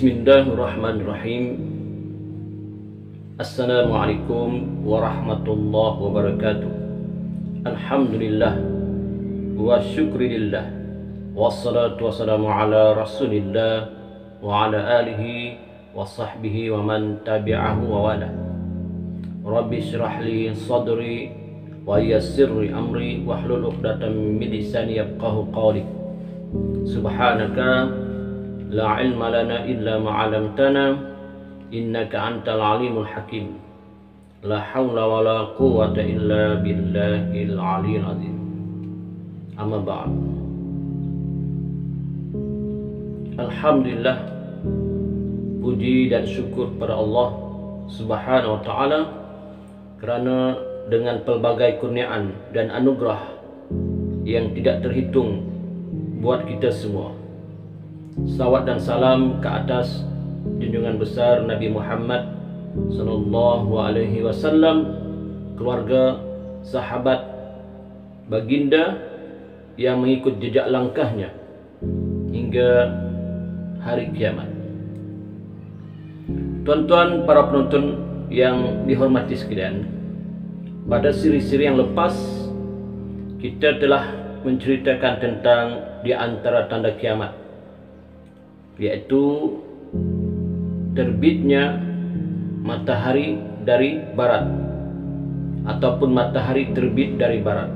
Bismillahirrahmanirrahim. Assalamualaikum warahmatullahi wabarakatuh. Alhamdulillah wa syukrilillah, wassalatu wassalamu ala rasulillah wa ala alihi wa sahbihi wa man tabi'ahu wa wala. Rabbi syrah li sadri wa yassir li amri wahlul 'uqdatam min lisani yafqahu qawli. Subhanaka la ilma lana illa ma 'allamtana innaka antal alimul hakim. La haula wala quwwata illa billahil aliyyil azim. Amma ba'd. Alhamdulillah, puji dan syukur pada Allah Subhanahu wa taala kerana dengan pelbagai kurniaan dan anugerah yang tidak terhitung buat kita semua. Salawat dan salam ke atas junjungan besar Nabi Muhammad sallallahu alaihi wasallam, keluarga, sahabat, baginda yang mengikut jejak langkahnya hingga hari kiamat. Tuan-tuan para penonton yang dihormati sekalian, pada siri-siri yang lepas kita telah menceritakan tentang di antara tanda kiamat, yaitu terbitnya matahari dari barat ataupun matahari terbit dari barat.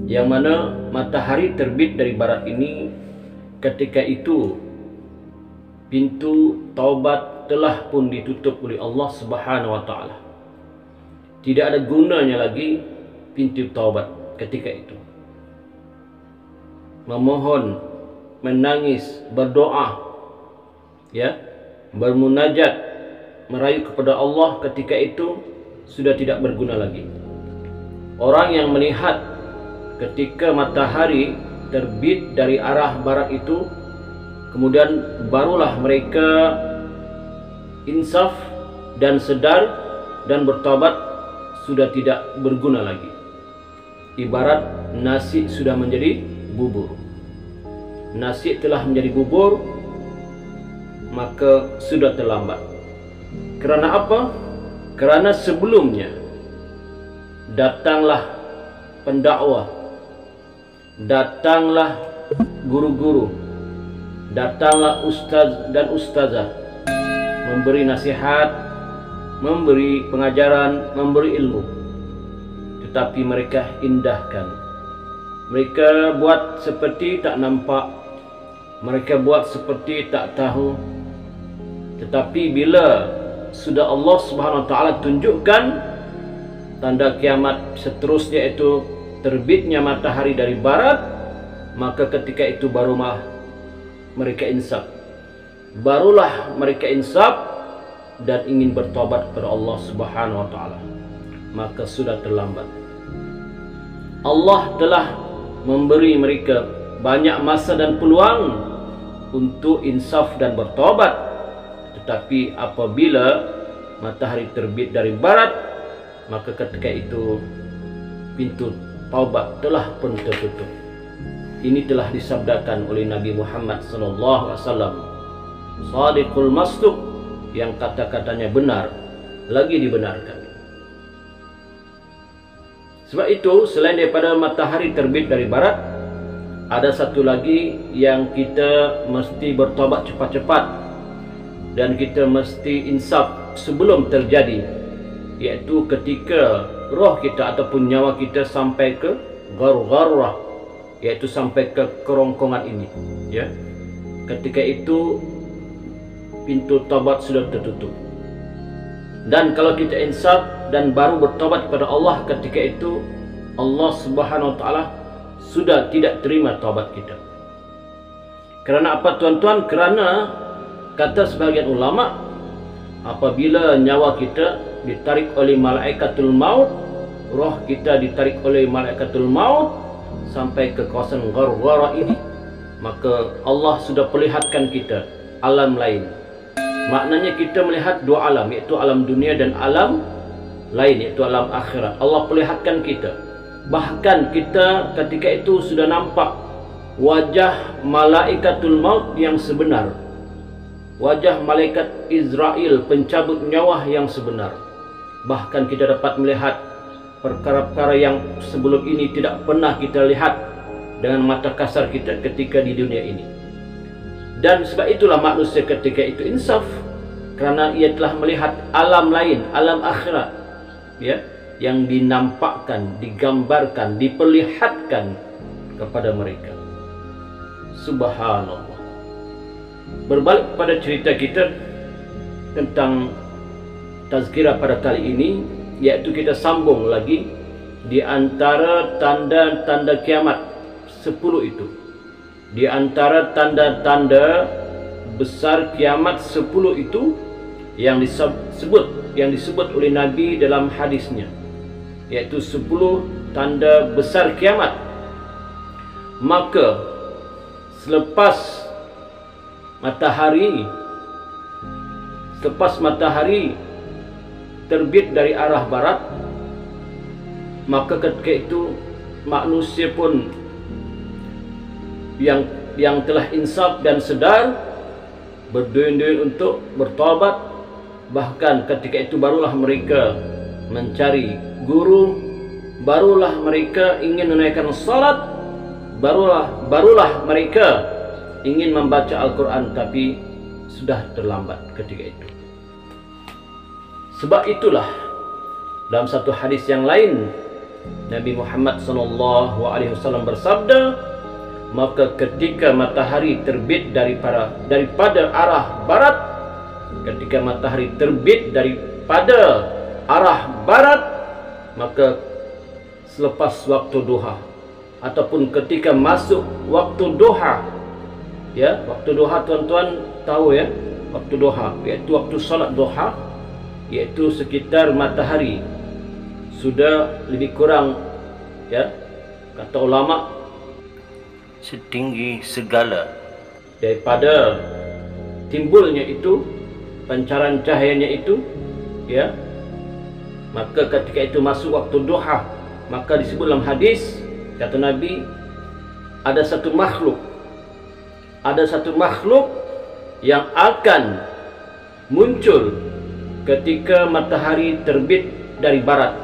Yang mana matahari terbit dari barat ini, ketika itu pintu taubat telah pun ditutup oleh Allah Subhanahu wa taala. Tidak ada gunanya lagi pintu taubat ketika itu. Memohon, menangis, berdoa, ya, bermunajat, merayu kepada Allah ketika itu sudah tidak berguna lagi. Orang yang melihat ketika matahari terbit dari arah barat itu, kemudian barulah mereka insaf dan sedar dan bertobat, sudah tidak berguna lagi. Ibarat nasi sudah menjadi bubur. Nasi telah menjadi bubur, maka sudah terlambat. Kerana apa? Kerana sebelumnya datanglah pendakwah, datanglah guru-guru, datanglah ustaz dan ustazah, memberi nasihat, memberi pengajaran, memberi ilmu. Tetapi mereka indahkan. Mereka buat seperti tak nampak, mereka buat seperti tak tahu. Tetapi bila sudah Allah Subhanahu wa taala tunjukkan tanda kiamat seterusnya, itu terbitnya matahari dari barat, maka ketika itu barulah mereka insaf. Barulah mereka insaf dan ingin bertobat kepada Allah Subhanahu wa taala, maka sudah terlambat. Allah telah memberi mereka banyak masa dan peluang untuk insaf dan bertobat, tetapi apabila matahari terbit dari barat, maka ketika itu pintu taubat telah pun tertutup. Ini telah disabdakan oleh Nabi Muhammad sallallahu alaihi wasallam, Shadiqul Masduq, yang kata-katanya benar lagi dibenarkan. Sebab itu, selain daripada matahari terbit dari barat, ada satu lagi yang kita mesti bertobat cepat-cepat dan kita mesti insaf sebelum terjadi, yaitu ketika roh kita ataupun nyawa kita sampai ke ghargharah, yaitu sampai ke kerongkongan ini, ya. Ketika itu pintu taubat sudah tertutup. Dan kalau kita insaf dan baru bertobat kepada Allah, ketika itu Allah Subhanahu wa taala sudah tidak terima taubat kita. Kerana apa, tuan-tuan? Kerana kata sebagian ulama, apabila nyawa kita ditarik oleh malaikatul maut, roh kita ditarik oleh malaikatul maut sampai ke kawasan ghargharah ini, maka Allah sudah perlihatkan kita alam lain. Maknanya kita melihat dua alam, iaitu alam dunia dan alam lain, iaitu alam akhirat. Allah perlihatkan kita. Bahkan kita ketika itu sudah nampak wajah malaikatul maut yang sebenar, wajah malaikat Israel pencabut nyawa yang sebenar. Bahkan kita dapat melihat perkara-perkara yang sebelum ini tidak pernah kita lihat dengan mata kasar kita ketika di dunia ini. Dan sebab itulah manusia ketika itu insaf, kerana ia telah melihat alam lain, alam akhirat, ya, yang dinampakkan, digambarkan, diperlihatkan kepada mereka. Subhanallah. Berbalik pada cerita kita tentang tazkirah pada kali ini, iaitu kita sambung lagi di antara tanda-tanda kiamat 10 itu. Di antara tanda-tanda besar kiamat 10 itu yang disebut oleh Nabi dalam hadisnya, yaitu 10 tanda besar kiamat. Maka selepas matahari terbit dari arah barat, maka ketika itu manusia pun yang telah insaf dan sedar berduyun-duyun untuk bertaubat. Bahkan ketika itu barulah mereka mencari guru, barulah mereka ingin menunaikan salat, barulah mereka ingin membaca Al-Quran, tapi sudah terlambat ketika itu. Sebab itulah dalam satu hadis yang lain Nabi Muhammad SAW bersabda, maka ketika matahari terbit daripada arah barat, ketika matahari terbit daripada arah barat, maka selepas waktu duha ataupun ketika masuk waktu duha, ya, waktu duha tuan-tuan tahu ya, waktu duha iaitu waktu salat duha, iaitu sekitar matahari sudah lebih kurang, ya, kata ulama, setinggi segala daripada timbulnya itu, pancaran cahayanya itu, ya. Maka ketika itu masuk waktu duha, maka disebut dalam hadis, kata Nabi, ada satu makhluk yang akan muncul ketika matahari terbit dari barat.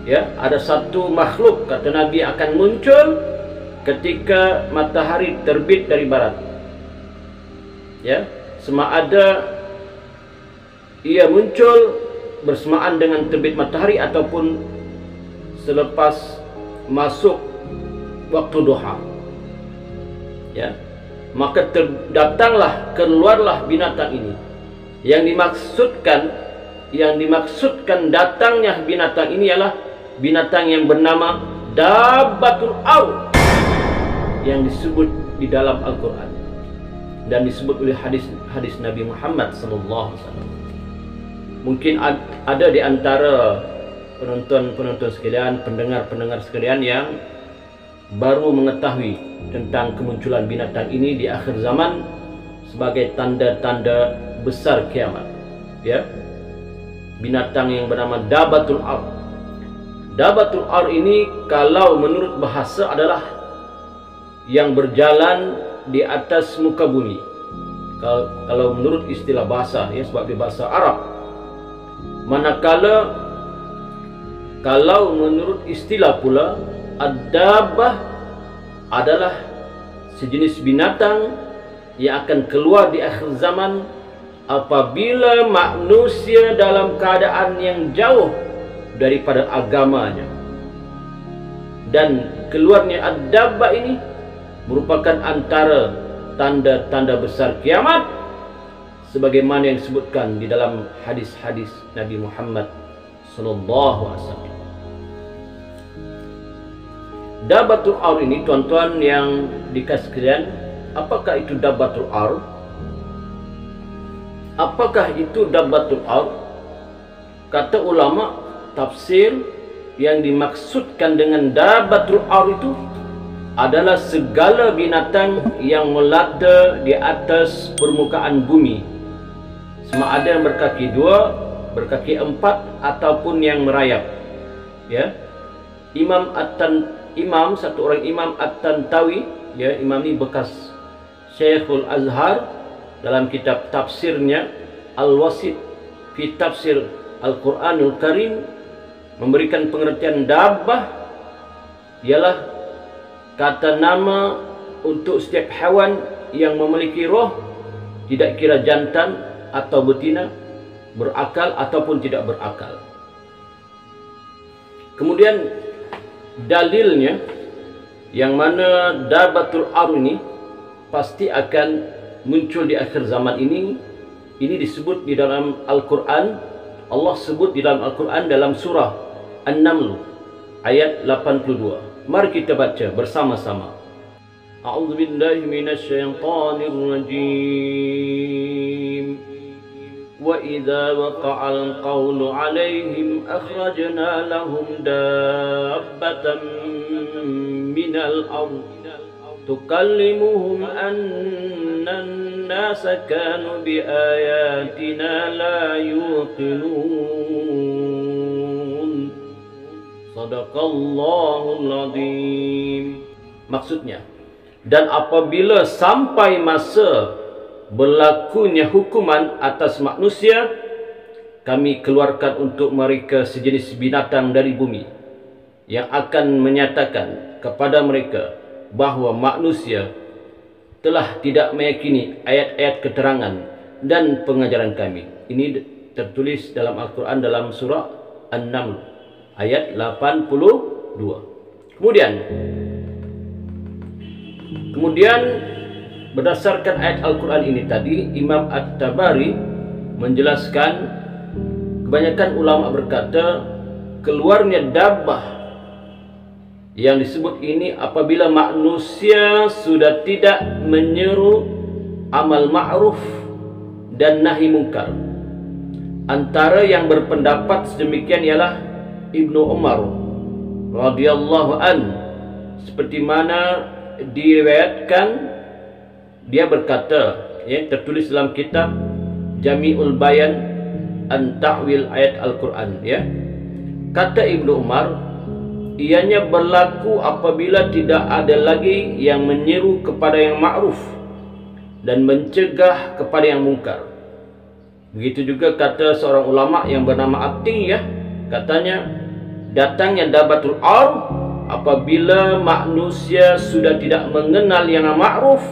Ya, ada satu makhluk, kata Nabi, akan muncul ketika matahari terbit dari barat. Ya, sama ada ia muncul bersamaan dengan terbit matahari ataupun selepas masuk waktu duha. Ya, maka keluarlah binatang ini. Yang dimaksudkan datangnya binatang ini ialah binatang yang bernama Dabbatul Ard, yang disebut di dalam Al-Quran dan disebut oleh hadis Nabi Muhammad SAW. Mungkin ada di antara penonton sekalian, pendengar sekalian yang baru mengetahui tentang kemunculan binatang ini di akhir zaman sebagai tanda-tanda besar kiamat. Ya, binatang yang bernama Dabbatul Ard. Dabbatul Ard ini kalau menurut bahasa adalah yang berjalan di atas muka bumi. Kalau menurut istilah bahasa, ya, sebab di bahasa Arab. Manakala kalau menurut istilah pula, ad-dabbah adalah sejenis binatang yang akan keluar di akhir zaman apabila manusia dalam keadaan yang jauh daripada agamanya. Dan keluarnya ad-dabbah ini merupakan antara tanda-tanda besar kiamat, sebagaimana yang disebutkan di dalam hadis-hadis Nabi Muhammad SAW. Dabbatul Ard ini, tuan-tuan yang dikasih sekalian, apakah itu Dabbatul Ard? Apakah itu Dabbatul Ard? Kata ulama tafsir, yang dimaksudkan dengan Dabbatul Ard itu adalah segala binatang yang melata di atas permukaan bumi, sama ada yang berkaki 2, berkaki 4 ataupun yang merayap. Ya, Imam satu orang imam At-Tantawi, ya, imam ini bekas Syekhul Azhar, dalam kitab tafsirnya Al-Wasit fi Tafsir Al-Quranul Karim memberikan pengertian dabbah ialah kata nama untuk setiap hewan yang memiliki roh, tidak kira jantan atau betina, berakal ataupun tidak berakal. Kemudian dalilnya, yang mana dabbatul ard ini pasti akan muncul di akhir zaman ini disebut di dalam Al-Quran. Allah sebut di dalam Al-Quran dalam surah An-Naml ayat 82. Mari kita baca bersama-sama. A'udzu billahi minasyaitonir rajim. Wa idza waqa'al qawlu 'alaihim akhrajna lahum dabbatan minal ard tukallimuhum anna an-nasa kanu biayatina la yuqinun. Sadaqallahul azim. Maksudnya, dan apabila sampai masa berlakunya hukuman atas manusia, kami keluarkan untuk mereka sejenis binatang dari bumi yang akan menyatakan kepada mereka bahawa manusia telah tidak meyakini ayat-ayat keterangan dan pengajaran kami. Ini tertulis dalam Al-Quran dalam surah An-Naml ayat 82. Kemudian berdasarkan ayat Al-Quran ini tadi, Imam At-Tabari menjelaskan, kebanyakan ulama berkata keluarnya dabbah yang disebut ini apabila manusia sudah tidak menyeru amal ma'ruf dan nahi mungkar. Antara yang berpendapat sedemikian ialah Ibnu Umar radhiyallahu an, seperti mana diriwayatkan dia berkata, ya, tertulis dalam kitab Jami'ul Bayan an Ta'wil Ayat Al-Quran, ya. Kata Ibnu Umar, ianya berlaku apabila tidak ada lagi yang menyeru kepada yang ma'ruf dan mencegah kepada yang mungkar. Begitu juga kata seorang ulama yang bernama Atiyah, katanya datangnya dabbatul ard apabila manusia sudah tidak mengenal yang ma'ruf.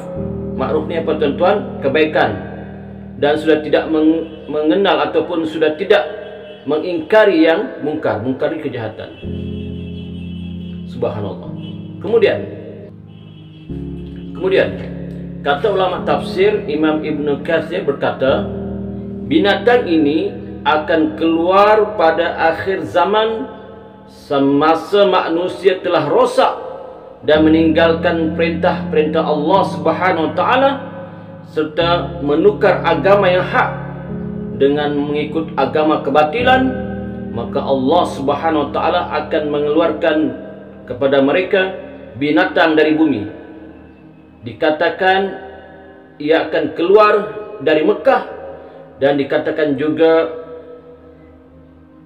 Ma'ruf ni apa tuan-tuan? Kebaikan. Dan sudah tidak mengenal ataupun sudah tidak mengingkari yang mungkar. Mungkari kejahatan. Subhanallah. Kemudian kata ulama tafsir Imam Ibn Katsir berkata, binatang ini akan keluar pada akhir zaman semasa manusia telah rosak dan meninggalkan perintah-perintah Allah Subhanahu wa taala serta menukar agama yang hak dengan mengikut agama kebatilan, maka Allah Subhanahu wa taala akan mengeluarkan kepada mereka binatang dari bumi. Dikatakan ia akan keluar dari Mekah, dan dikatakan juga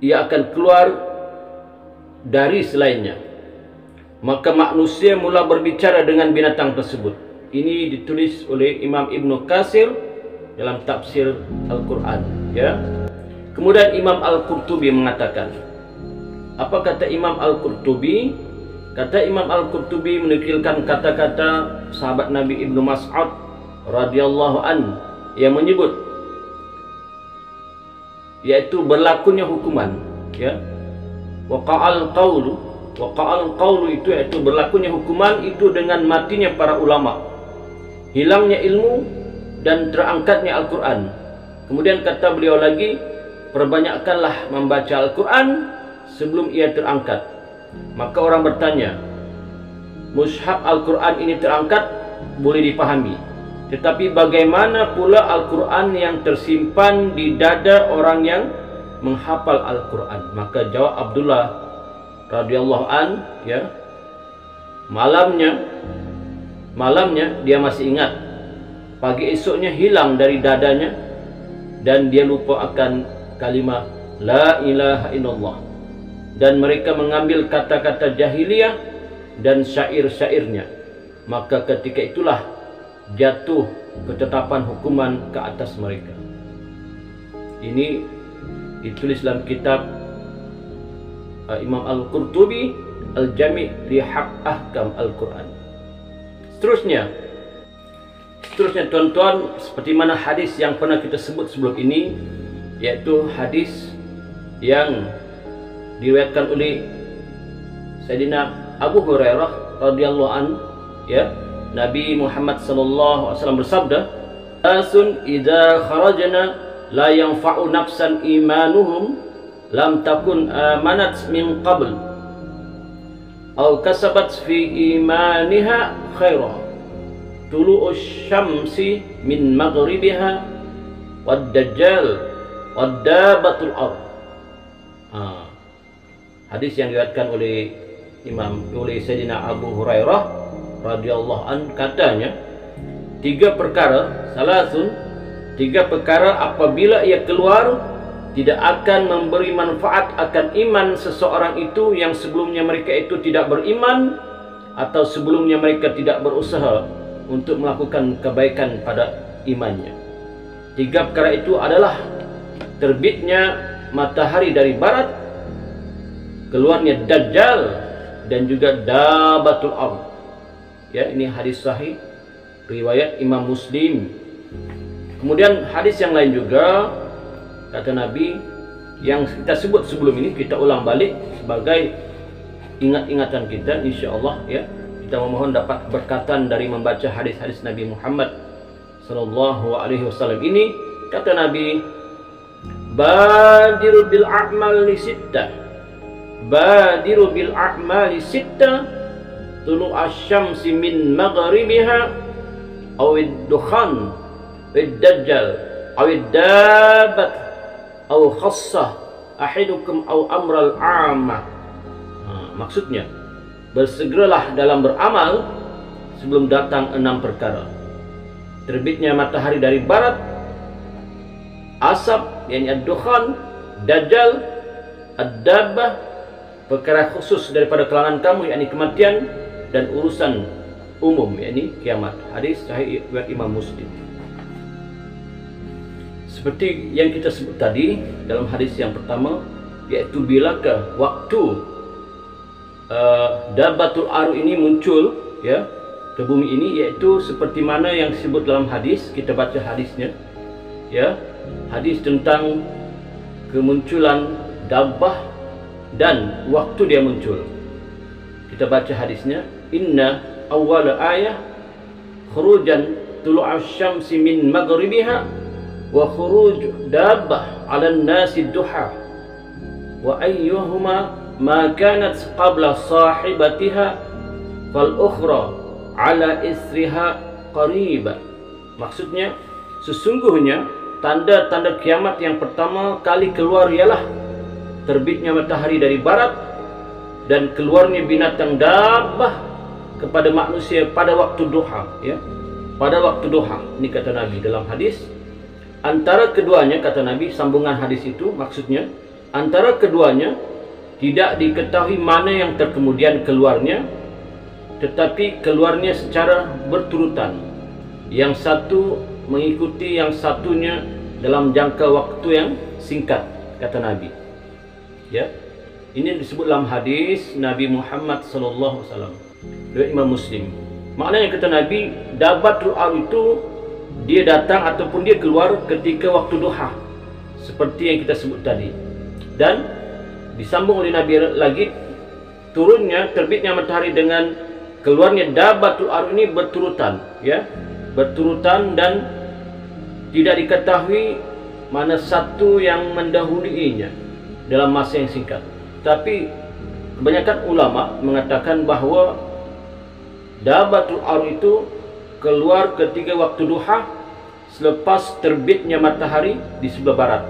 ia akan keluar dari selainnya. Maka manusia mula berbicara dengan binatang tersebut. Ini ditulis oleh Imam Ibn Katsir dalam tafsir Al-Quran, ya. Kemudian Imam Al-Qurtubi mengatakan, apa kata Imam Al-Qurtubi? Kata Imam Al-Qurtubi menukilkan kata-kata sahabat Nabi Ibnu Mas'ud radhiyallahu an yang menyebut, yaitu berlakunya hukuman, ya. Waqa'al qawlu itu yaitu berlakunya hukuman itu dengan matinya para ulama, hilangnya ilmu dan terangkatnya Al-Quran. Kemudian kata beliau lagi, perbanyakkanlah membaca Al-Quran sebelum ia terangkat. Maka orang bertanya, mushaf Al-Quran ini terangkat boleh dipahami, tetapi bagaimana pula Al-Quran yang tersimpan di dada orang yang menghafal Al-Quran? Maka jawab Abdullah radhiyallahu an, ya, malamnya dia masih ingat, pagi esoknya hilang dari dadanya dan dia lupa akan kalimah la ilaha illallah. Dan mereka mengambil kata-kata jahiliyah dan syair-syairnya, maka ketika itulah jatuh ketetapan hukuman ke atas mereka. Ini ditulis dalam kitab Imam Al-Qurtubi, Al-Jami' li Ahkam Al-Quran. Seterusnya tuan-tuan, seperti mana hadis yang pernah kita sebut sebelum ini, yaitu hadis yang diriwayatkan oleh Sayyidina Abu Hurairah radhiyallahu an, ya, Nabi Muhammad sallallahu alaihi wasallam bersabda, "Asun idza kharajna la yanfa'u nafsan imanuhum lam takun amanat min qabl aw kasabat fi imaniha khaira tulu'us syamsi min maghribiha wad dajjal wad dabatul ard." Hadis yang diriwayatkan oleh Sayyidina Abu Hurairah radhiyallahu an, katanya, tiga perkara apabila ia keluar tidak akan memberi manfaat akan iman seseorang itu yang sebelumnya mereka itu tidak beriman, atau sebelumnya mereka tidak berusaha untuk melakukan kebaikan pada imannya. Tiga perkara itu adalah terbitnya matahari dari barat, keluarnya Dajjal, dan juga dabatul ard. Ya, ini hadis sahih riwayat Imam Muslim. Kemudian hadis yang lain juga, kata Nabi, yang kita sebut sebelum ini, kita ulang balik sebagai ingat-ingatan kita, insyaallah, ya. Kita memohon dapat keberkatan dari membaca hadis-hadis Nabi Muhammad sallallahu alaihi wasallam ini. Kata Nabi, "Badiru bil a'mali sittah. Badiru bil a'mali sittah. Tulu asyamsi min maghribiha awid dukhan wid dajjal awid dabat aw khassah ahidukum aw amral amma." Maksudnya, bersegeralah dalam beramal sebelum datang 6 perkara. Terbitnya matahari dari barat, asap, yakni ad-dukhan, dajjal, ad-dabbah, perkara khusus daripada kalangan kamu, yakni kematian, dan urusan umum, yakni kiamat. Hadis sahih riwayat Imam Muslim. Seperti yang kita sebut tadi dalam hadis yang pertama, yaitu bilakah waktu dabatul ard ini muncul, ya, ke bumi ini, yaitu seperti mana yang disebut dalam hadis. Kita baca hadisnya, ya, hadis tentang kemunculan dabbah dan waktu dia muncul. Kita baca hadisnya, "Inna awwala ayah khurujan tulu'ash syamsi min maghribiha wa khuruj dabbah 'alan nasi duha wa ayyuhuma ma kanat qabla sahibatiha fal ukhra 'ala isriha qariba." Maksudnya, sesungguhnya tanda-tanda kiamat yang pertama kali keluar ialah terbitnya matahari dari barat dan keluarnya binatang dabbah kepada manusia pada waktu duha, ya, pada waktu duha. Ini kata Nabi dalam hadis. Antara keduanya, kata Nabi, sambungan hadis itu maksudnya, antara keduanya tidak diketahui mana yang terkemudian keluarnya, tetapi keluarnya secara berturutan. Yang satu mengikuti yang satunya dalam jangka waktu yang singkat, kata Nabi. Ya, ini disebut dalam hadis Nabi Muhammad sallallahu alaihi wasallam, riwayat Imam Muslim. Maknanya, kata Nabi, dabatul ard itu dia datang ataupun dia keluar ketika waktu duha, seperti yang kita sebut tadi. Dan disambung oleh Nabi lagi, turunnya, terbitnya matahari dengan keluarnya dabatul ard ini berturutan, ya, berturutan, dan tidak diketahui mana satu yang mendahuluinya dalam masa yang singkat. Tapi kebanyakan ulama mengatakan bahawa dabatul ard itu keluar ketika waktu duha selepas terbitnya matahari di sebelah barat.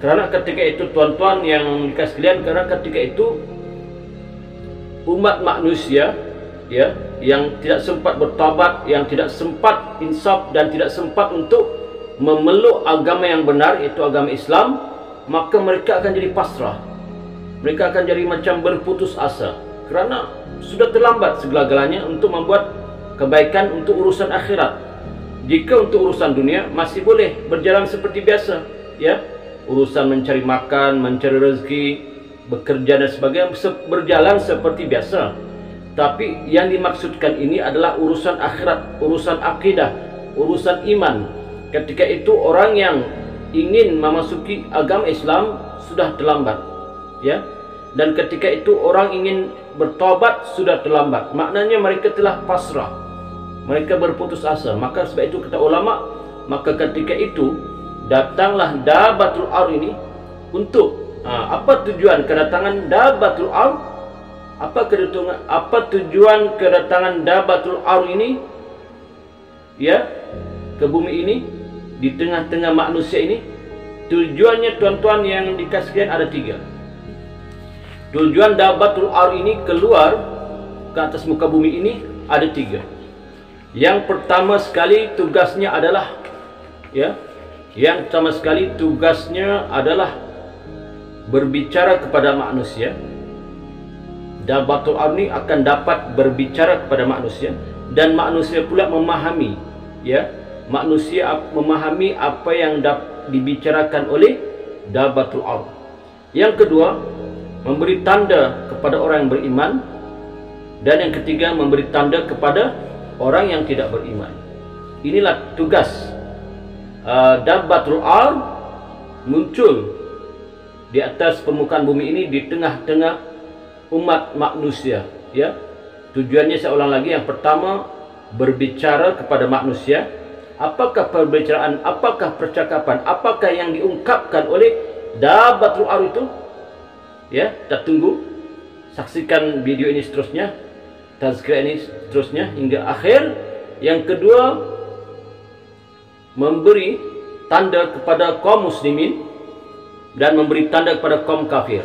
Kerana ketika itu, tuan-tuan yang dikasih sekalian, kerana ketika itu umat manusia, ya, yang tidak sempat bertaubat, yang tidak sempat insaf dan tidak sempat untuk memeluk agama yang benar, itu agama Islam, maka mereka akan jadi pasrah. Mereka akan jadi macam berputus asa, kerana sudah terlambat segala-galanya untuk membuat kebaikan untuk urusan akhirat. Jika untuk urusan dunia masih boleh berjalan seperti biasa, ya, urusan mencari makan, mencari rezeki, bekerja dan sebagainya berjalan seperti biasa. Tapi yang dimaksudkan ini adalah urusan akhirat, urusan akidah, urusan iman. Ketika itu orang yang ingin memasuki agama Islam sudah terlambat, ya. Dan ketika itu orang ingin bertobat sudah terlambat. Maknanya mereka telah pasrah, mereka berputus asa. Maka sebab itu kata ulama, maka ketika itu datanglah Dabbatul Ard ini untuk apa tujuan kedatangan Dabbatul Ard? Apa tujuan kedatangan Dabbatul Ard ini, ya, ke bumi ini, di tengah-tengah manusia ini? Tujuannya tuan-tuan yang dikasihkan ada 3. Tujuan Dabbatul Ard ini keluar ke atas muka bumi ini ada 3. Yang pertama sekali tugasnya adalah, ya, yang pertama sekali tugasnya adalah berbicara kepada manusia. Dabbatul Ard ini akan dapat berbicara kepada manusia dan manusia pula memahami, ya, manusia memahami apa yang dibicarakan oleh Dabbatul Ard. Yang kedua, memberi tanda kepada orang yang beriman, dan yang ketiga memberi tanda kepada orang yang tidak beriman. Inilah tugas Dabbatul Ard muncul di atas permukaan bumi ini di tengah-tengah umat manusia, ya. Tujuannya saya ulang lagi, yang pertama berbicara kepada manusia. Apakah perbicaraan, apakah percakapan, apakah yang diungkapkan oleh Dabbatul Ard itu? Ya, kita tunggu, saksikan video ini seterusnya, tazkirah ini seterusnya hingga akhir. Yang kedua, memberi tanda kepada kaum muslimin dan memberi tanda kepada kaum kafir.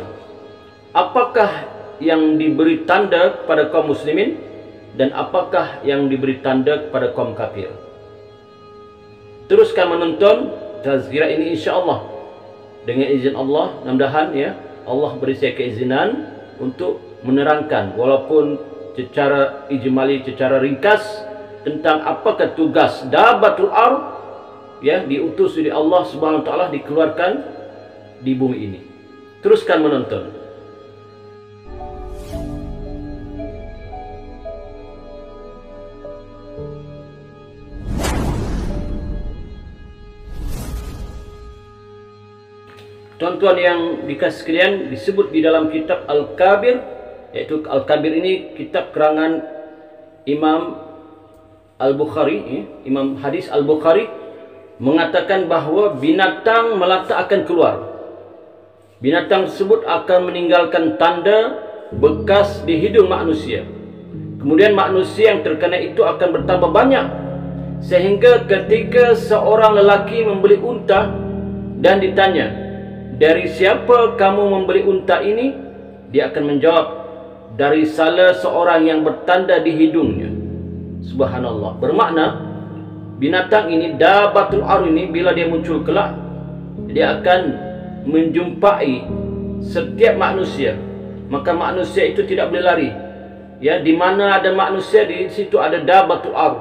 Apakah yang diberi tanda kepada kaum muslimin dan apakah yang diberi tanda kepada kaum kafir? Teruskan menonton tazkirah ini insya-Allah. Dengan izin Allah, mudah-mudahan, ya, Allah beri saya keizinan untuk menerangkan walaupun secara ijmali, secara ringkas, tentang apakah tugas Dabbatul Ard, ya, diutus oleh Allah Subhanahu wa taala dikeluarkan di bumi ini. Teruskan menonton. Tuan-tuan yang dikasih sekalian, disebut di dalam kitab Al-Kabir, yaitu Al-Kabir ini kitab karangan Imam Al-Bukhari, Imam Hadis Al-Bukhari, mengatakan bahawa binatang melata akan keluar. Binatang tersebut akan meninggalkan tanda bekas di hidung manusia. Kemudian manusia yang terkena itu akan bertambah banyak, sehingga ketika seorang lelaki membeli unta dan ditanya, "Dari siapa kamu membeli unta ini?" Dia akan menjawab, "Dari salah seorang yang bertanda di hidungnya." Subhanallah. Bermakna binatang ini, Dabbatul Ard ini, bila dia muncul kelak, dia akan menjumpai setiap manusia. Maka manusia itu tidak boleh lari. Ya, di mana ada manusia, di situ ada Dabbatul Ard.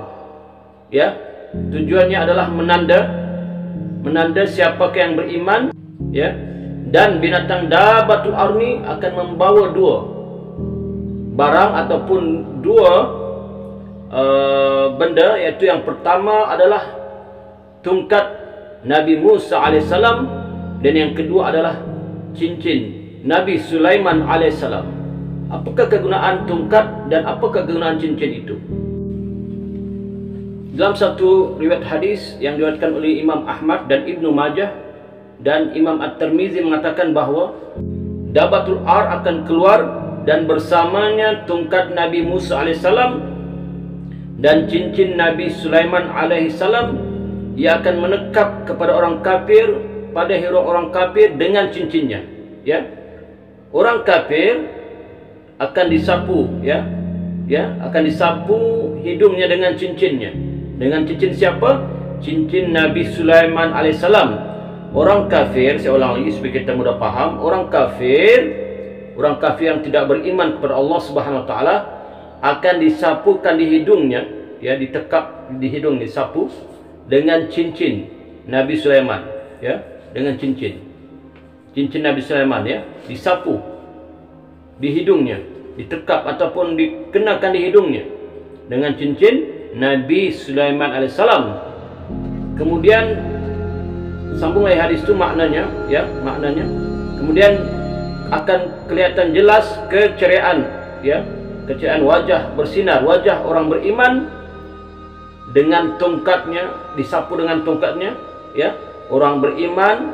Ya, tujuannya adalah menanda siapakah yang beriman, ya. Dan binatang Dabbatul Ard ini akan membawa 2 barang ataupun 2 benda, yaitu yang pertama adalah tongkat Nabi Musa alaihissalam dan yang kedua adalah cincin Nabi Sulaiman alaihissalam. Apakah kegunaan tongkat dan apakah kegunaan cincin itu? Dalam satu riwayat hadis yang diriwayatkan oleh Imam Ahmad dan Ibnu Majah dan Imam At-Tirmizi mengatakan bahawa Dabbatul Ard akan keluar dan bersamanya tongkat Nabi Musa alaihissalam dan cincin Nabi Sulaiman alaihissalam. Ia akan menekap kepada orang kafir, pada hidung orang kafir dengan cincinnya, ya. Orang kafir akan disapu, ya, akan disapu hidungnya dengan cincinnya. Dengan cincin siapa? Cincin Nabi Sulaiman alaihissalam. Orang kafir, saya ulang lagi supaya kita mudah faham, orang kafir yang tidak beriman kepada Allah Subhanahu wa taala, akan disapukan di hidungnya, ya, ditekap di hidung, disapu dengan cincin Nabi Sulaiman, ya, dengan cincin Nabi Sulaiman, ya, disapu di hidungnya, ditekap ataupun dikenakan di hidungnya dengan cincin Nabi Sulaiman alaihissalam. Kemudian sambung lagi hadis itu maknanya, ya, maknanya. Kemudian akan kelihatan jelas keceriaan, ya, keceriaan wajah, bersinar wajah orang beriman dengan tongkatnya, disapu dengan tongkatnya, ya. Orang beriman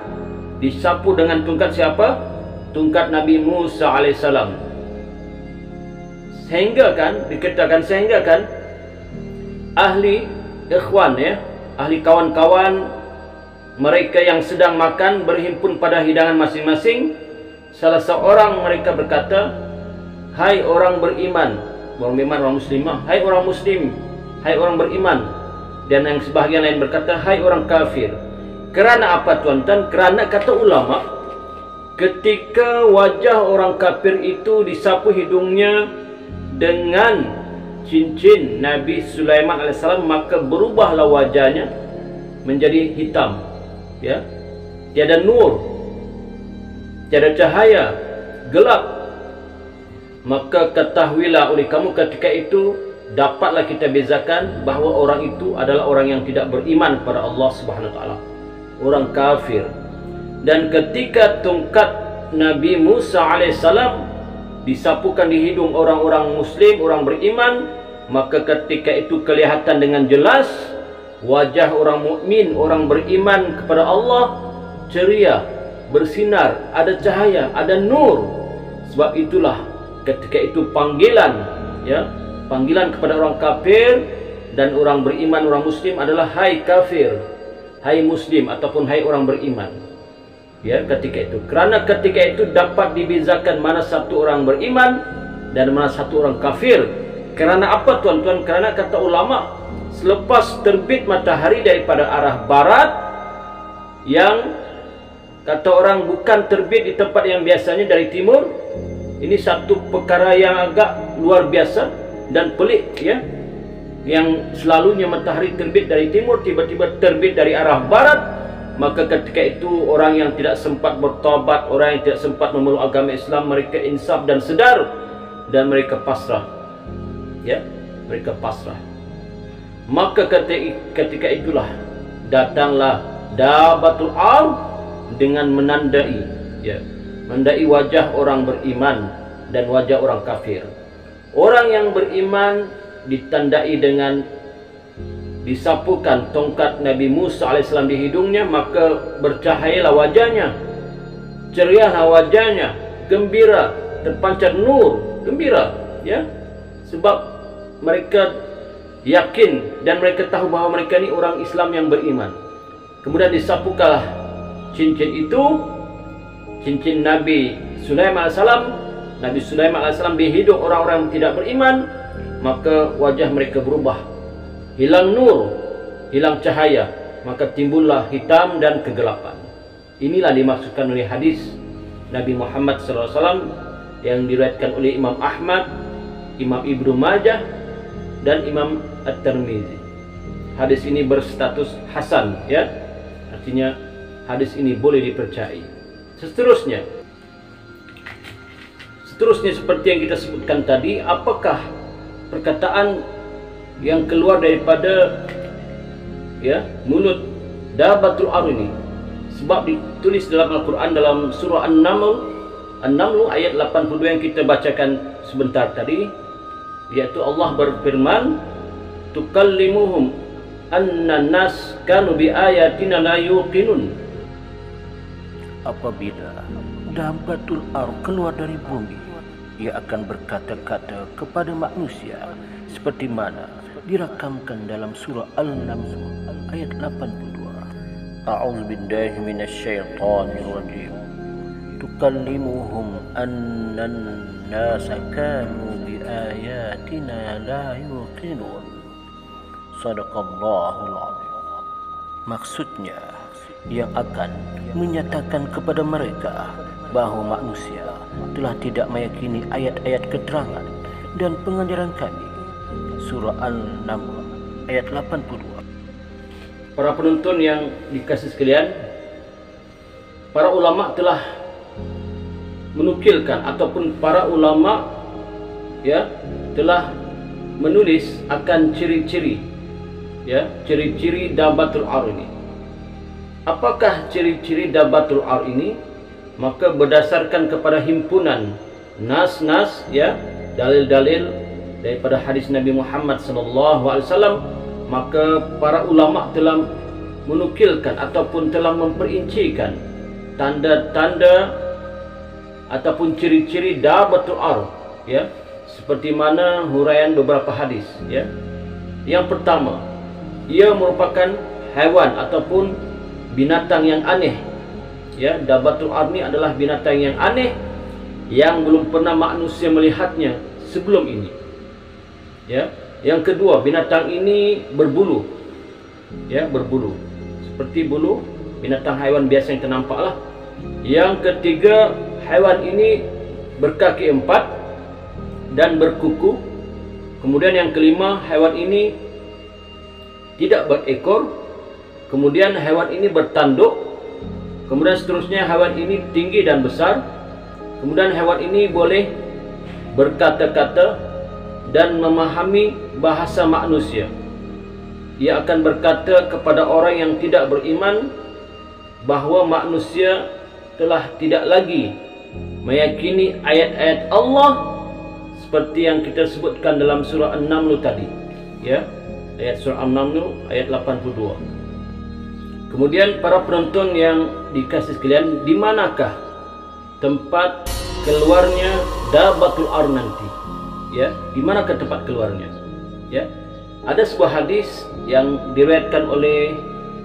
disapu dengan tongkat siapa? Tongkat Nabi Musa alaihissalam. Sehingga kan dikatakan, sehingga kan ahli ikhwan, ya, ahli kawan-kawan mereka yang sedang makan berhimpun pada hidangan masing-masing. Salah seorang mereka berkata, hai orang beriman, orang muslimah, hai orang muslim, hai orang beriman. Dan yang sebahagian lain berkata, hai orang kafir. Kerana apa tuan-tuan? Kerana kata ulama, ketika wajah orang kafir itu disapu hidungnya dengan cincin Nabi Sulaiman alaihissalam, maka berubahlah wajahnya menjadi hitam, ya, tiada nur, tiada cahaya, gelap. Maka ketahuilah oleh kamu ketika itu, dapatlah kita bezakan bahawa orang itu adalah orang yang tidak beriman kepada Allah Subhanahu wa taala, orang kafir. Dan ketika tongkat Nabi Musa alaihissalam disapukan di hidung orang-orang muslim, orang beriman, maka ketika itu kelihatan dengan jelas wajah orang mukmin, orang beriman kepada Allah, ceria, bersinar, ada cahaya, ada nur. Sebab itulah ketika itu panggilan, ya, panggilan kepada orang kafir dan orang beriman, orang muslim adalah hai kafir, hai muslim, ataupun hai orang beriman, ya, ketika itu. Kerana ketika itu dapat dibezakan mana satu orang beriman dan mana satu orang kafir. Kerana apa tuan-tuan? Kerana kata ulama, selepas terbit matahari daripada arah barat, yang kata orang bukan terbit di tempat yang biasanya dari timur, ini satu perkara yang agak luar biasa dan pelik, ya. Yang selalunya matahari terbit dari timur, tiba-tiba terbit dari arah barat. Maka ketika itu orang yang tidak sempat bertaubat, orang yang tidak sempat memeluk agama Islam, mereka insaf dan sedar, dan mereka pasrah, ya, mereka pasrah. Maka ketika itulah datanglah Dabatul Ard dengan menandai, ya, menandai wajah orang beriman dan wajah orang kafir. Orang yang beriman ditandai dengan disapukan tongkat Nabi Musa alaihissalam di hidungnya, maka bercahayalah wajahnya, cerialah wajahnya, gembira, terpancar nur, gembira, ya. Sebab mereka yakin dan mereka tahu bahawa mereka ni orang Islam yang beriman. Kemudian disapukanlah cincin itu, cincin Nabi Sulaiman alaihissalam, Nabi Sulaiman alaihissalam di hidung orang-orang yang tidak beriman. Maka wajah mereka berubah, hilang nur, hilang cahaya, maka timbullah hitam dan kegelapan. Inilah dimaksudkan oleh hadis Nabi Muhammad SAW yang diriwayatkan oleh Imam Ahmad, Imam Ibnu Majah, dan Imam At-Tirmizi. Hadis ini berstatus hasan, ya, artinya hadis ini boleh dipercayai. Seterusnya seperti yang kita sebutkan tadi, apakah perkataan yang keluar daripada, ya, mulut Dabatul Ard ini? Sebab ditulis dalam Al-Quran dalam surah An-Naml ayat 82 yang kita bacakan sebentar tadi, yaitu Allah berfirman, tukallimuhum anna nas kanu bi ayatina la yuqinun. Apabila Dabatul Ard keluar dari bumi, ia akan berkata-kata kepada manusia seperti mana dirakamkan dalam surah Al-Naml ayat 82. A'udzu billahi minasyaitonir rajim. Tukallimuhum annan nasa kanu bi ayatina la yuqinun. Shadaqallahul azim. Maksudnya, yang akan menyatakan kepada mereka bahawa manusia telah tidak meyakini ayat-ayat keterangan dan pengajaran kami. Surah An-Naml ayat 82. Para penonton yang dikasih sekalian, para ulama telah menukilkan ataupun para ulama telah menulis akan ciri-ciri ciri-ciri Dabbatul Ar ini. Apakah ciri-ciri Dabbatul Ar ini? Maka berdasarkan kepada himpunan nas-nas dalil-dalil daripada hadis Nabi Muhammad SAW, maka para ulama telah menukilkan ataupun telah memperincikan tanda-tanda ataupun ciri-ciri Dabbatul Ar, seperti mana huraian beberapa hadis. Yang pertama, ia merupakan haiwan ataupun binatang yang aneh. Dabbatul Ar ini adalah binatang yang aneh yang belum pernah manusia melihatnya sebelum ini. Yang kedua, binatang ini berbulu. Berbulu seperti bulu binatang haiwan biasa yang ternampak lah. Yang ketiga, haiwan ini berkaki 4 dan berkuku. Kemudian yang kelima, haiwan ini tidak berekor. Kemudian haiwan ini bertanduk. Kemudian seterusnya, haiwan ini tinggi dan besar. Kemudian haiwan ini boleh berkata-kata dan memahami bahasa manusia. Ia akan berkata kepada orang yang tidak beriman bahawa manusia telah tidak lagi meyakini ayat-ayat Allah seperti yang kita sebutkan dalam surah An-Naml tadi. Ayat surah An-Naml ayat 82. Kemudian para penonton yang dikasih sekalian, di manakah tempat keluarnya Dabbatul Ar nanti? Di manakah tempat keluarnya? Ada sebuah hadis yang diriwayatkan oleh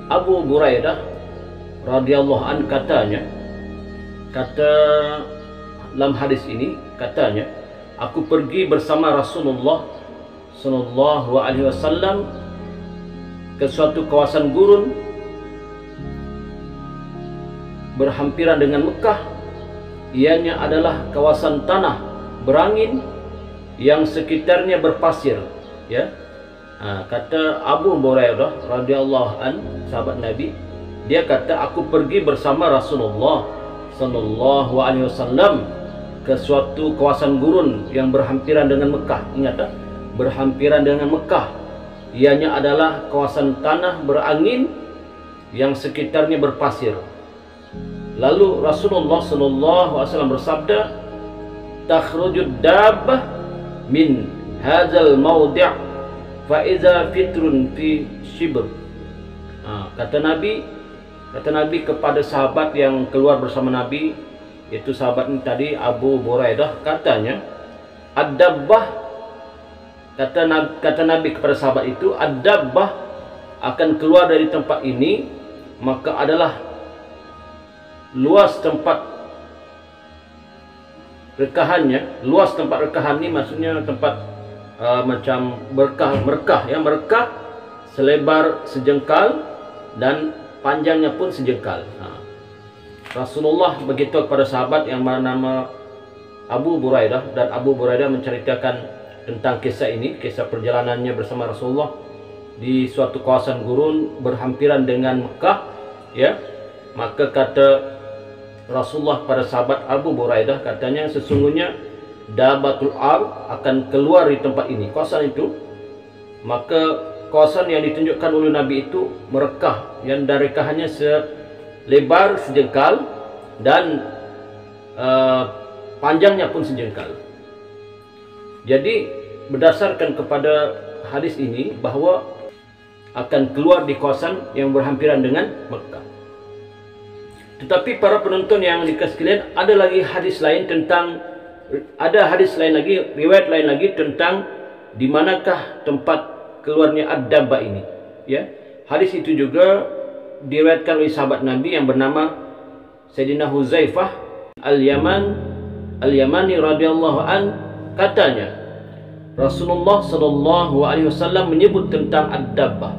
Abu Buraidah radhiyallahu an, kata dalam hadis ini, katanya, aku pergi bersama Rasulullah sallallahu alaihi wasallam ke suatu kawasan gurun berhampiran dengan Mekah. Ianya adalah kawasan tanah berangin yang sekitarnya berpasir. Kata Abu Buraidah radhiyallahu an, sahabat Nabi, dia kata, aku pergi bersama Rasulullah sallallahu alaihi wasallam ke suatu kawasan gurun yang berhampiran dengan Mekah. Ingat, berhampiran dengan Mekah. Ianya adalah kawasan tanah berangin yang sekitarnya berpasir. Lalu Rasulullah sallallahu alaihi wasallam bersabda, takhrujud dabbah min hadzal mawdi' fa iza fitrun fi shibr. Kata Nabi kepada sahabat yang keluar bersama Nabi, yaitu sahabat ini tadi, Abu Buraidah, katanya, ad-dabbah, kata Nabi kepada sahabat itu, ad-dabbah akan keluar dari tempat ini, maka adalah luas tempat rekahannya. Luas tempat rekahan ini maksudnya tempat macam merkah selebar sejengkal dan panjangnya pun sejengkal. Rasulullah beritahu kepada sahabat yang bernama Abu Buraidah, dan Abu Buraidah menceritakan tentang kisah ini, kisah perjalanannya bersama Rasulullah di suatu kawasan gurun berhampiran dengan Mekah. Maka kata Rasulullah pada sahabat Abu Buraidah, katanya, sesungguhnya Dabbatul Ar akan keluar di tempat ini, kawasan itu. Maka kawasan yang ditunjukkan oleh Nabi itu merekah, yang dari rekahannya selebar sejengkal dan panjangnya pun sejengkal. Jadi berdasarkan kepada hadis ini bahawa akan keluar di kawasan yang berhampiran dengan Mekah. Tetapi para penonton yang dikasih sekalian, ada lagi hadis lain tentang, riwayat lain lagi tentang di manakah tempat keluarnya ad-dabbah ini. Hadis itu juga diriwayatkan oleh sahabat Nabi yang bernama Sayyidina Huzaifah Al-Yamani radhiyallahu an, katanya, Rasulullah sallallahu alaihi wasallam menyebut tentang ad-dabbah.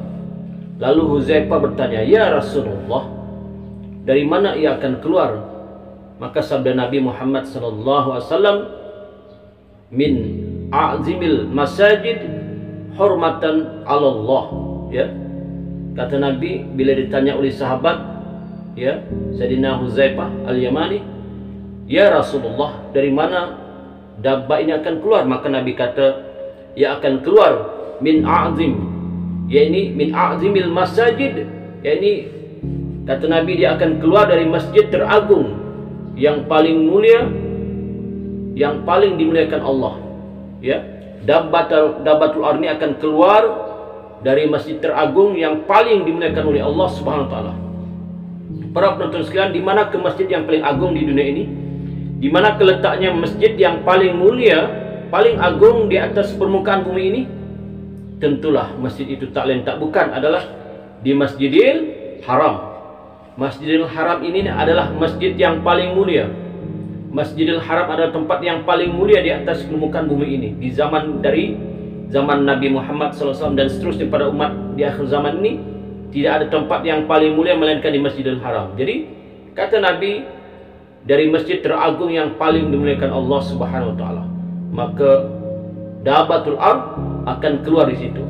Lalu Huzaifah bertanya, ya Rasulullah, dari mana ia akan keluar? Maka sabda Nabi Muhammad sallallahu alaihi wasallam, min a'zimil masajid hurmatan 'ala Allah, ya. Kata Nabi bila ditanya oleh sahabat, ya, Sayyidina Huzaifah Al-Yamani, "Ya Rasulullah, dari mana dabbah ini akan keluar?" Maka Nabi kata, "Ya akan keluar min a'zim, yakni min a'zimil masajid." Yakni kata Nabi dia akan keluar dari masjid teragung yang paling mulia, yang paling dimuliakan Allah, ya. Dabbatul ar ini akan keluar dari masjid teragung yang paling dimuliakan oleh Allah Subhanahu wa taala. Para penonton sekalian, di mana ke masjid yang paling agung di dunia ini? Di mana letaknya masjid yang paling mulia, paling agung di atas permukaan bumi ini? Tentulah masjid itu tak lain tak bukan adalah di Masjidil Haram. Masjidil Haram ini adalah masjid yang paling mulia. Masjidil Haram adalah tempat yang paling mulia di atas permukaan bumi ini. Di zaman Nabi Muhammad SAW dan seterusnya pada umat di akhir zaman ini, tidak ada tempat yang paling mulia melainkan di Masjidil Haram. Jadi kata Nabi, dari masjid teragung yang paling dimuliakan Allah Subhanahu wa taala, maka dabbatul ar akan keluar di situ.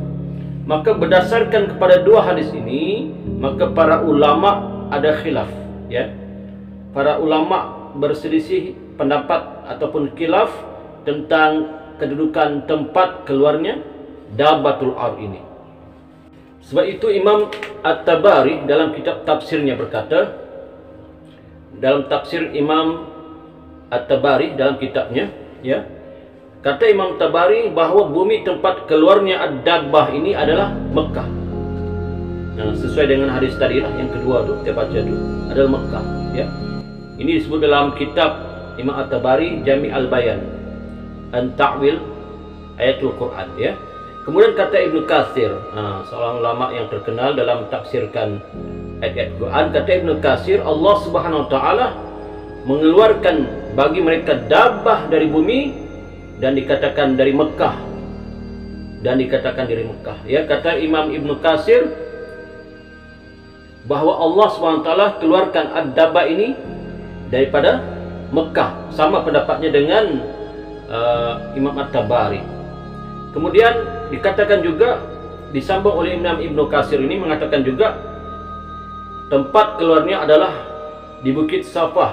Maka berdasarkan kepada dua hadis ini, maka para ulama ada khilaf, ya. Para ulama berselisih pendapat ataupun khilaf tentang kedudukan tempat keluarnya dabbatul ar ini. Sebab itu Imam At-Tabari dalam kitab tafsirnya berkata, dalam tafsir Imam At-Tabari dalam kitabnya, ya, kata Imam Tabari bahawa bumi tempat keluarnya ad-dabbah ini adalah Mekah. Nah, sesuai dengan hadis tadi lah, yang kedua tu kita baca tu adalah Mekah, ya. Ini disebut dalam kitab Imam At-Tabari Jami' al-Bayan an ta'wil ayatul Quran, ya. Kemudian kata Ibnu Katsir, seorang ulama yang terkenal dalam tafsirkan ayat Quran, kata Ibnu Katsir, Allah Subhanahu wa taala mengeluarkan bagi mereka dabbah dari bumi dan dikatakan dari Mekah. Ya, kata Imam Ibnu Katsir bahawa Allah SWT keluarkan ad-dabbah ini daripada Mekah. Sama pendapatnya dengan Imam At-Tabari. Kemudian dikatakan juga, disambung oleh Imam Ibnu Katsir ini mengatakan juga tempat keluarnya adalah di Bukit Safa,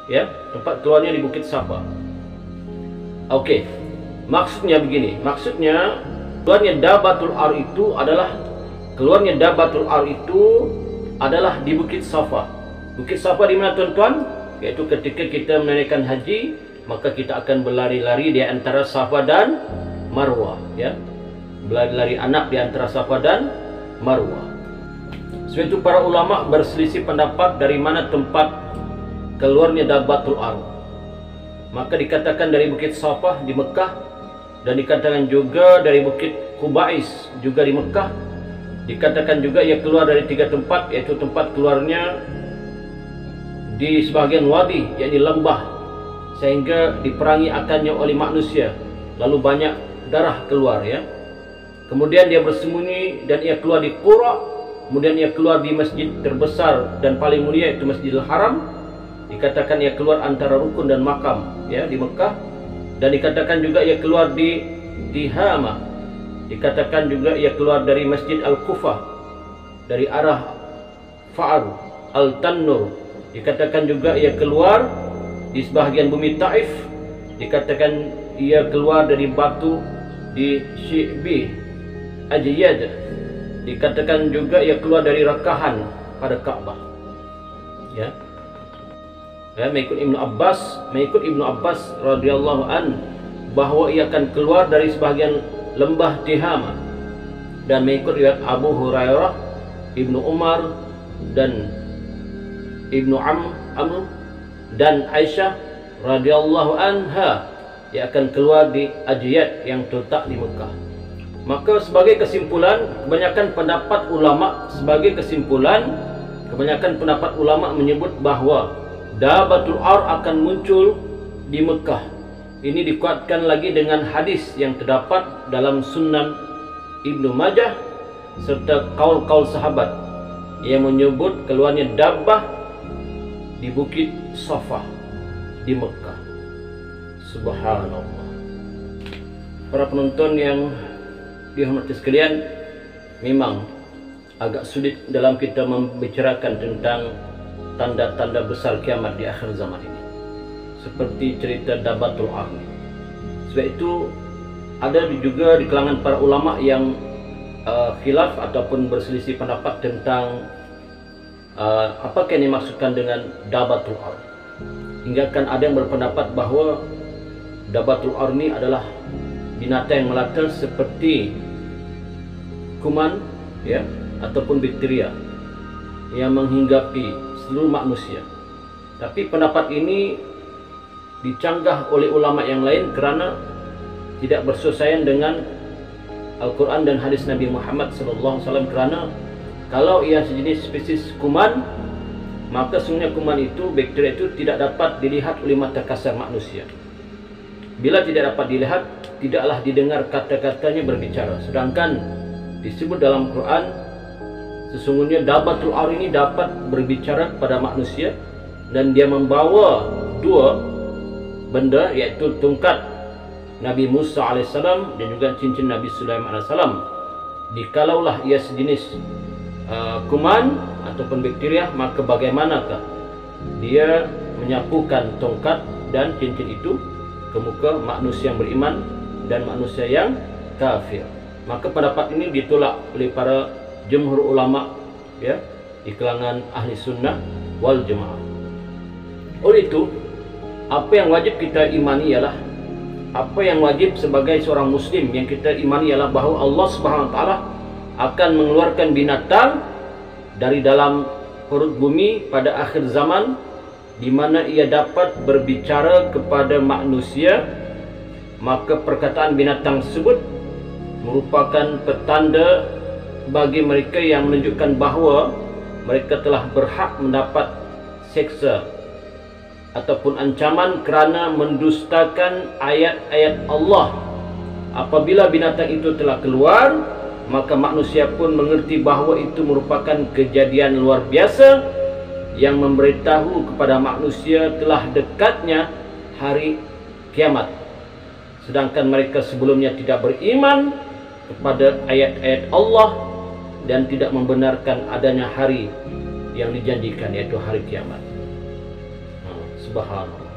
ya, tempat keluarnya di Bukit Safa. Okey, maksudnya begini, maksudnya keluarnya dabbatul ar itu adalah di Bukit Safa. Bukit Safa di mana tuan-tuan? Yaitu ketika kita menunaikan haji, maka kita akan berlari-lari di antara Safa dan Marwah, ya. Berlari-lari anak di antara Safa dan Marwah. Sebab itu para ulama berselisih pendapat dari mana tempat keluarnya dabbatul ar. Maka dikatakan dari Bukit Safa di Mekah, dan dikatakan juga dari Bukit Qubais juga di Mekah. Dikatakan juga ia keluar dari tiga tempat, yaitu tempat keluarnya di sebahagian wadi, yakni lembah, sehingga diperangi akannya oleh manusia, lalu banyak darah keluar, ya. Kemudian dia bersembunyi dan ia keluar di Qura. Kemudian ia keluar di masjid terbesar dan paling mulia, yaitu Masjidil Haram. Dikatakan ia keluar antara rukun dan makam, ya, di Mekah. Dan dikatakan juga ia keluar di Tihama. Dikatakan juga ia keluar dari Masjid Al-Kufah, dari arah Fa'ar Al-Tannur. Dikatakan juga ia keluar di sebahagian bumi Taif. Dikatakan ia keluar dari batu di Syi'bi Ajiyad. Dikatakan juga ia keluar dari rakahan pada Ka'bah, ya. Mengikut Ibnu Abbas radhiyallahu an bahawa ia akan keluar dari sebahagian lembah Tihama, dan mengikut riwayat Abu Hurairah, Ibnu Umar dan Ibnu Amr dan Aisyah radhiyallahu anha, ia akan keluar di Ajiyad yang terletak di Mekah. Maka sebagai kesimpulan, kebanyakan pendapat ulama menyebut bahawa dabbatul ar akan muncul di Mekah. Ini dikuatkan lagi dengan hadis yang terdapat dalam Sunan Ibnu Majah serta kaul-kaul sahabat yang menyebut keluarnya dabbah di Bukit Safa di Mekah. Subhanallah. para penonton yang dihormati sekalian, memang agak sulit dalam kita membicarakan tentang tanda-tanda besar kiamat di akhir zaman ini, seperti cerita Dabatul Arni. Sebab itu ada juga di kalangan para ulama yang khilaf ataupun berselisih pendapat tentang apakah yang dimaksudkan dengan Dabatul Arni. Hingga kan ada yang berpendapat bahawa Dabatul Arni adalah binatang yang melata seperti kuman, ya, ataupun bakteria yang menghinggapi seluruh manusia. Tapi pendapat ini dicanggah oleh ulama yang lain kerana tidak bersesuaian dengan Al-Quran dan hadis Nabi Muhammad SAW. Kerana kalau ia sejenis spesies kuman, maka sungguhnya kuman itu, bakteria itu tidak dapat dilihat oleh mata kasar manusia. Bila tidak dapat dilihat, tidaklah didengar kata-katanya berbicara. Sedangkan disebut dalam Quran, sesungguhnya Dabatul Ar ini dapat berbicara kepada manusia, dan dia membawa dua benda, iaitu tongkat Nabi Musa AS dan juga cincin Nabi Sulaiman AS. Dikalaulah ia sejenis kuman ataupun bakteria, maka bagaimanakah dia menyapukan tongkat dan cincin itu ke muka manusia yang beriman dan manusia yang kafir. Maka pendapat ini ditolak oleh para jumhur ulama, ya, di kalangan ahli sunnah wal jamaah. Oleh itu, apa yang wajib kita imani ialah, apa yang wajib sebagai seorang muslim yang kita imani ialah bahawa Allah Subhanahu Wa Taala akan mengeluarkan binatang dari dalam perut bumi pada akhir zaman, di mana ia dapat berbicara kepada manusia. Maka perkataan binatang tersebut merupakan petanda bagi mereka yang menunjukkan bahawa mereka telah berhak mendapat seksa ataupun ancaman kerana mendustakan ayat-ayat Allah. Apabila binatang itu telah keluar, maka manusia pun mengerti bahawa itu merupakan kejadian luar biasa yang memberitahu kepada manusia telah dekatnya hari kiamat. Sedangkan mereka sebelumnya tidak beriman kepada ayat-ayat Allah dan tidak membenarkan adanya hari yang dijanjikan, yaitu hari kiamat. Subhanallah.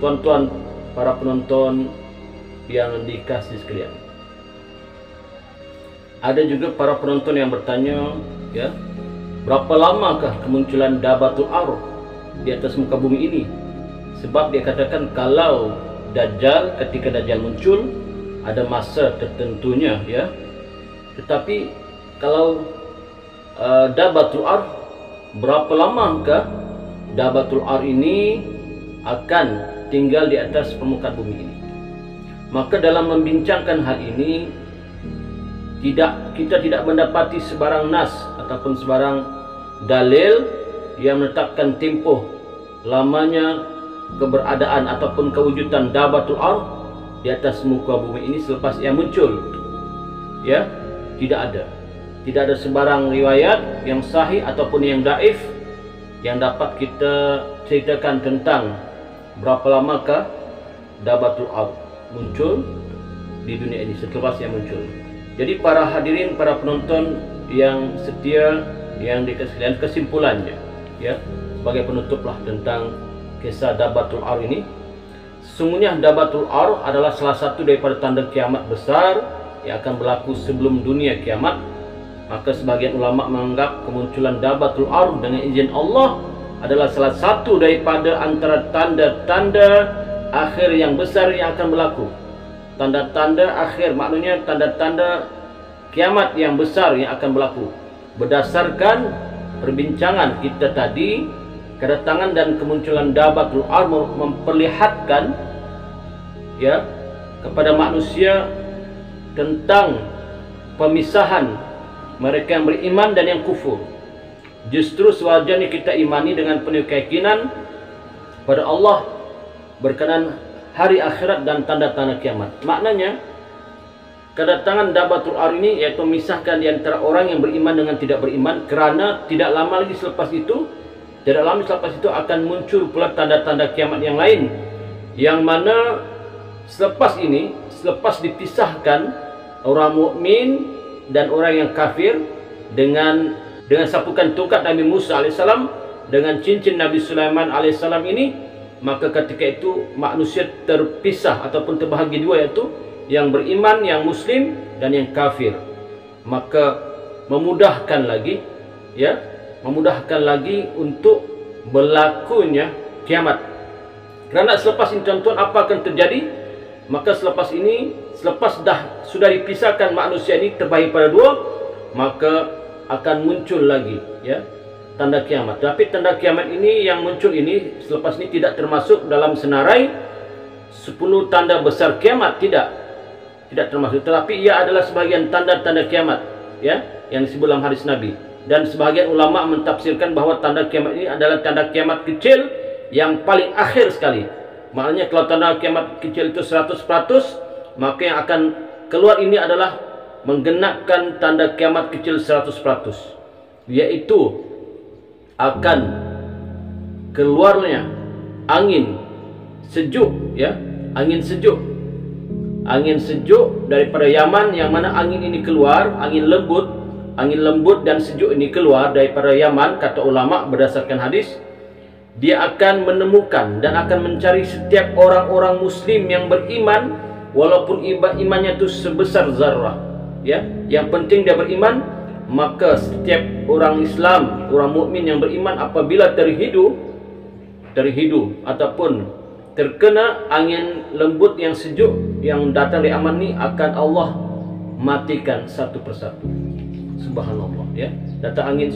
Tuan-tuan para penonton yang dikasihi sekalian, ada juga para penonton yang bertanya, ya, berapa lamakah kemunculan Dabatul Ar di atas muka bumi ini? Sebab dia katakan kalau Dajjal, ketika Dajjal muncul, ada masa tertentunya, ya. Tetapi kalau Dabatul Ar, berapa lamakah Dabatul Ar ini akan tinggal di atas permukaan bumi ini? Maka dalam membincangkan hal ini, kita tidak mendapati sebarang nas ataupun sebarang dalil yang menetapkan tempoh lamanya keberadaan ataupun kewujudan Dabatul Ar di atas muka bumi ini selepas ia muncul. Ya, tidak ada sebarang riwayat yang sahih ataupun yang daif yang dapat kita ceritakan tentang berapa lamakah Dabatul Ar muncul di dunia ini selepas ia muncul. Jadi para hadirin, para penonton yang setia, yang dikasihi, kesimpulannya, ya, sebagai penutuplah tentang kisah Dabatul Ar ini, sesungguhnya Dabatul Ar adalah salah satu daripada tanda kiamat besar yang akan berlaku sebelum dunia kiamat. Maka sebagian ulama menganggap kemunculan Dabatul Ar dengan izin Allah adalah salah satu daripada antara tanda-tanda akhir yang besar yang akan berlaku. Tanda-tanda akhir, maknanya tanda-tanda kiamat yang besar yang akan berlaku. Berdasarkan perbincangan kita tadi, kedatangan dan kemunculan Dabatul Ar memperlihatkan, ya, kepada manusia tentang pemisahan mereka yang beriman dan yang kufur. Justru sewajarnya kita imani dengan penuh keyakinan pada Allah berkenaan hari akhirat dan tanda-tanda kiamat. Maknanya kedatangan Dabatul Ar ini yaitu memisahkan di antara orang yang beriman dengan tidak beriman, kerana tidak lama lagi selepas itu akan muncul pula tanda-tanda kiamat yang lain, yang mana selepas ini, selepas dipisahkan orang mukmin dan orang yang kafir dengan sapukan tongkat Nabi Musa alaihissalam dengan cincin Nabi Sulaiman alaihissalam ini, maka ketika itu manusia terpisah ataupun terbahagi dua, yaitu yang beriman, yang muslim, dan yang kafir. Maka memudahkan lagi, ya, memudahkan lagi untuk berlakunya kiamat. Kerana selepas ini tuan-tuan, apa akan terjadi? Maka selepas ini, selepas sudah dipisahkan manusia ini terbahagi pada dua, maka akan muncul lagi, ya, tanda kiamat. Tapi tanda kiamat ini yang muncul ini selepas ini tidak termasuk dalam senarai 10 tanda besar kiamat, tidak termasuk. Tetapi ia adalah sebahagian tanda-tanda kiamat, ya, yang disebut dalam hadis Nabi. Dan sebahagian ulama mentafsirkan bahawa tanda kiamat ini adalah tanda kiamat kecil yang paling akhir sekali. Maknanya kalau tanda kiamat kecil itu 100%, maka yang akan keluar ini adalah menggenapkan tanda kiamat kecil 100%, yaitu akan keluarnya angin sejuk, ya, angin sejuk daripada Yaman, yang mana angin ini keluar, angin lembut dan sejuk ini keluar daripada Yaman, kata ulama berdasarkan hadis. Dia akan menemukan dan akan mencari setiap orang-orang muslim yang beriman, walaupun imannya itu sebesar zarah, ya, yang penting dia beriman. Maka setiap orang Islam, orang mukmin yang beriman, apabila terhidu ataupun terkena angin lembut yang sejuk yang datang dari Yaman ini, akan Allah matikan satu persatu. Subhanallah, ya, datang angin.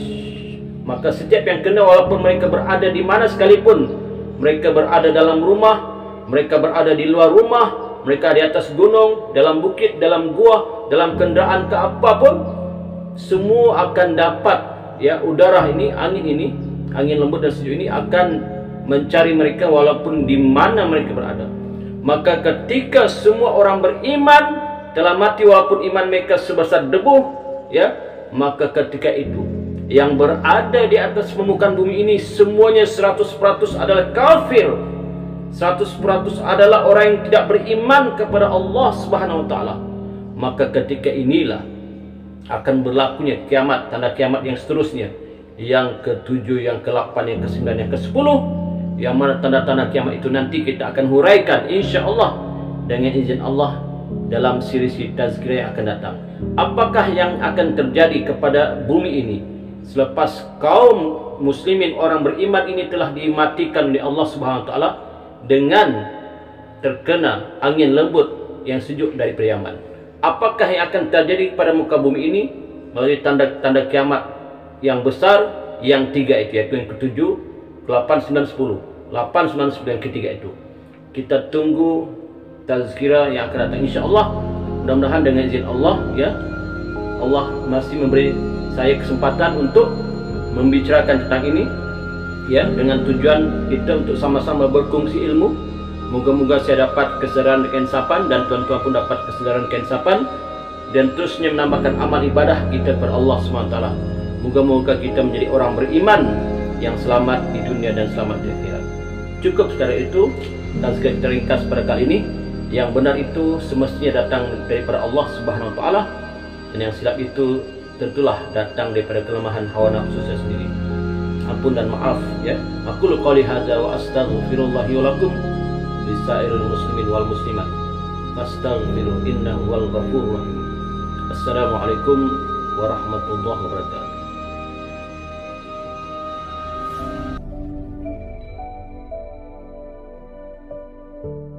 Maka setiap yang kena, walaupun mereka berada di mana sekalipun, mereka berada dalam rumah, mereka berada di luar rumah, mereka di atas gunung, dalam bukit, dalam gua, dalam kenderaan ke apapun, semua akan dapat, ya, udara ini, angin lembut dan sejuk ini akan mencari mereka walaupun di mana mereka berada. Maka ketika semua orang beriman telah mati walaupun iman mereka sebesar debu, ya, maka ketika itu yang berada di atas permukaan bumi ini semuanya 100% adalah kafir, 100% adalah orang yang tidak beriman kepada Allah Subhanahu wa taala. Maka ketika inilah akan berlakunya kiamat, tanda kiamat yang seterusnya, yang ke-7, yang ke-8, yang ke-9, yang ke-10, yang mana tanda-tanda kiamat itu nanti kita akan huraikan insya-Allah dengan izin Allah dalam siri-siri tazkirah yang akan datang. Apakah yang akan terjadi kepada bumi ini selepas kaum muslimin, orang beriman ini telah dimatikan oleh Allah Subhanahu wa taala dengan terkena angin lembut yang sejuk dari Yaman? Apakah yang akan terjadi pada muka bumi ini melalui tanda-tanda kiamat yang besar yang 3 itu, yaitu yang ke-7, ke-8, 9, 10. 8, 9, 10 yang ketiga itu. Kita tunggu tazkirah yang akan datang insya-Allah. Mudah-mudahan dengan izin Allah, ya, Allah masih memberi saya kesempatan untuk membicarakan tentang ini, ya, dengan tujuan kita untuk sama-sama berkongsi ilmu. Moga-moga saya dapat kesedaran keinsapan dan tuan-tuan pun dapat kesedaran keinsapan, dan terusnya menambahkan amal ibadah kita kepada Allah SWT. Moga-moga kita menjadi orang beriman yang selamat di dunia dan selamat di akhirat. Cukup sekadar itu tazkirah teringkas pada kali ini. Yang benar itu semestinya datang daripada Allah Subhanahu wa taala, dan yang silap itu tentulah datang daripada kelemahan hawa nafsu saya sendiri. Ampun dan maaf, ya. Aqulu qouli hadza wa astaghfirullahi wa lakum lisairil muslimin wal muslimat. Fastaghfiru innahu wal ghafurur rahim. Assalamualaikum warahmatullahi wabarakatuh. Thank you.